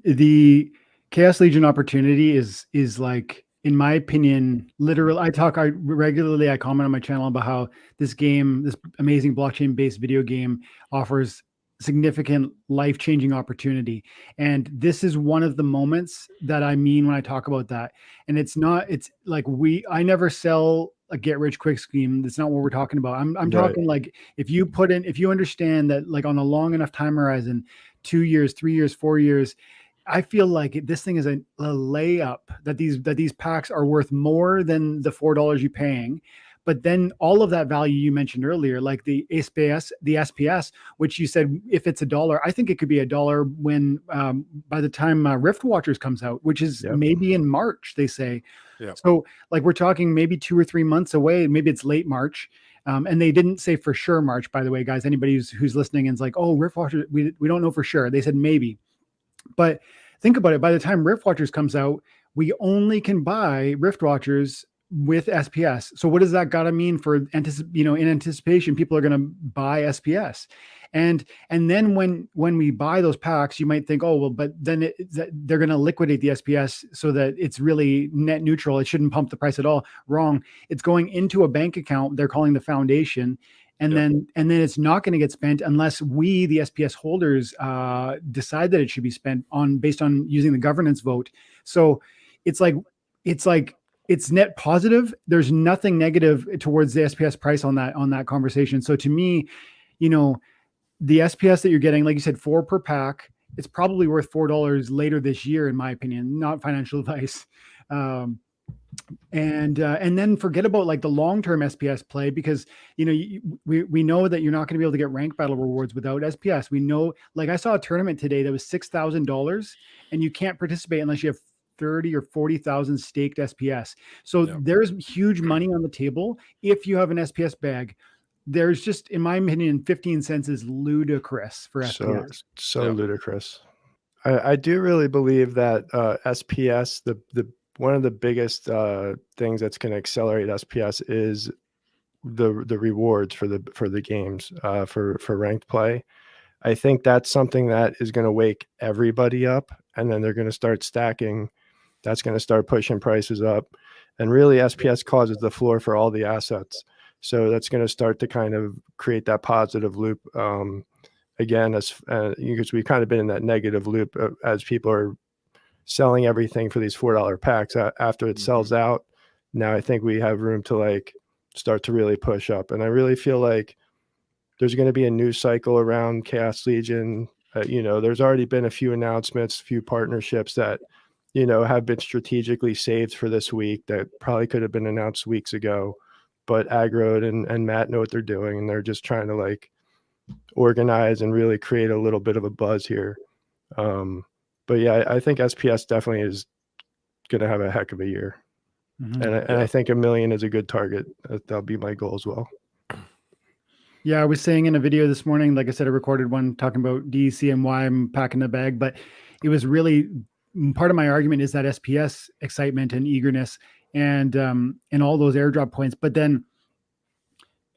The Chaos Legion opportunity is like, in my opinion, literally, I regularly, I comment on my channel about how this amazing blockchain based video game offers significant life-changing opportunity. And this is one of the moments that I mean when I talk about that. And it's like, I never sell a get rich quick scheme. That's not what we're talking about. I'm Right. talking like, if you understand that, like, on a long enough time horizon, 2 years, 3 years, 4 years, I feel like this thing is a layup, that these packs are worth more than the $4 you're paying. But then all of that value you mentioned earlier, like the SPS, which you said, if it's $1, I think it could be $1 when by the time Rift Watchers comes out, which is maybe in March, they say. Yeah. So like, we're talking maybe 2 or 3 months away. Maybe it's late March. And they didn't say for sure March, by the way, guys. Anybody who's listening and is like, oh, Rift Watchers, we don't know for sure. They said maybe. But think about it. By the time Rift Watchers comes out, we only can buy Rift Watchers with SPS. So what does that got to mean for in anticipation, people are going to buy SPS. And then when we buy those packs, you might think, oh, well, but then they're going to liquidate the SPS so that it's really net neutral. It shouldn't pump the price at all. Wrong. It's going into a bank account they're calling the foundation. And then it's not going to get spent unless we, the SPS holders, decide that it should be spent based on using the governance vote. So it's net positive. There's nothing negative towards the SPS price on that conversation. So to me, the SPS that you're getting, like you said, 4 per pack, it's probably worth $4 later this year, in my opinion. Not financial advice. And then forget about like the long-term SPS play, because we know that you're not going to be able to get rank battle rewards without SPS. We know, like, I saw a tournament today that was $6,000, and you can't participate unless you have 30 or 40,000 staked SPS. So there's huge money on the table if you have an SPS bag. There's just, in my opinion, 15 cents is ludicrous for SPS. So ludicrous. I do really believe that SPS, the one of the biggest things that's going to accelerate SPS is the rewards for the games for ranked play. I think that's something that is going to wake everybody up, and then they're going to start stacking. That's going to start pushing prices up, and really SPS causes the floor for all the assets. So that's going to start to kind of create that positive loop again, because we've kind of been in that negative loop as people are selling everything for these $4 packs after it sells out. Now I think we have room to like start to really push up. And I really feel like there's going to be a new cycle around Chaos Legion. There's already been a few announcements, a few partnerships that, have been strategically saved for this week that probably could have been announced weeks ago, but Aggroed and Matt know what they're doing. And they're just trying to like organize and really create a little bit of a buzz here. But yeah, I think SPS definitely is going to have a heck of a year. And I think 1 million is a good target. That'll be my goal as well. Yeah, I was saying in a video this morning, like I said, I recorded one talking about DEC and why I'm packing the bag, but it was really part of my argument is that SPS excitement and eagerness and all those airdrop points. But then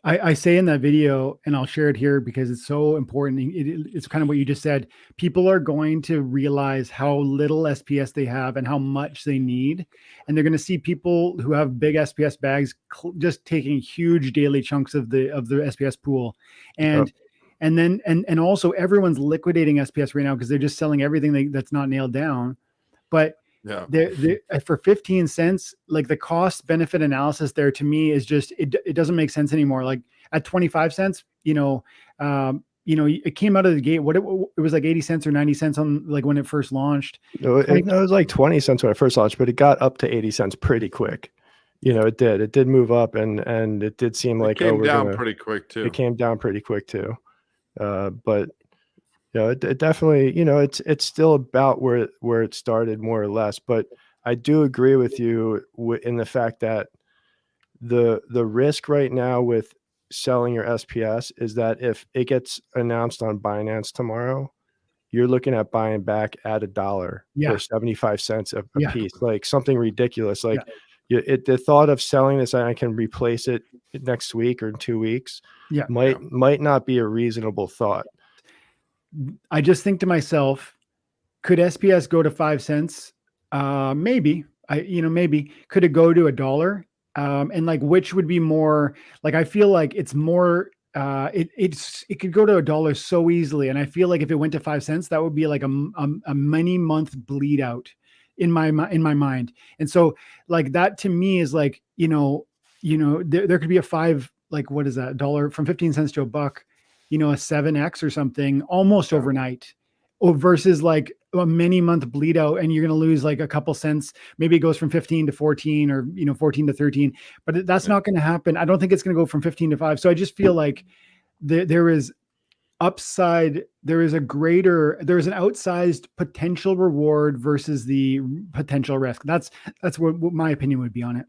I say in that video, and I'll share it here because it's so important. It's kind of what you just said. People are going to realize how little SPS they have and how much they need. And they're going to see people who have big SPS bags just taking huge daily chunks of the SPS pool. And also everyone's liquidating SPS right now because they're just selling everything that's not nailed down. But for 15 cents, like the cost benefit analysis there to me is just, it doesn't make sense anymore. Like at 25 cents, it came out of the gate. It was like 80 cents or 90 cents on like when it first launched. No, it was like 20 cents when it first launched, but it got up to 80 cents pretty quick. It did move up and it did seem like, it came down pretty quick too. It came down pretty quick too. But it definitely, it's still about where it started more or less. But I do agree with you in the fact that the risk right now with selling your SPS is that if it gets announced on Binance tomorrow, you're looking at buying back at $1 or 75 cents a piece, like something ridiculous. Like the thought of selling this, I can replace it next week or in 2 weeks, might not be a reasonable thought. I just think to myself, Could SPS go to 5 cents? Maybe. Maybe. Could it go to $1? And like, which would be more like, I feel like it's more, it could go to $1 so easily. And I feel like if it went to 5 cents, that would be like a many month bleed out in my mind. And so like that to me is like, there could be a five, like, what is that, dollar from 15 cents to $1, a 7x or something almost overnight, or versus like a many month bleed out, and you're going to lose like a couple cents. Maybe it goes from 15 to 14, or 14 to 13, but that's not going to happen. I don't think it's going to go from 15 to 5. So I just feel like there is upside. There is an outsized potential reward versus the potential risk. That's what my opinion would be on it.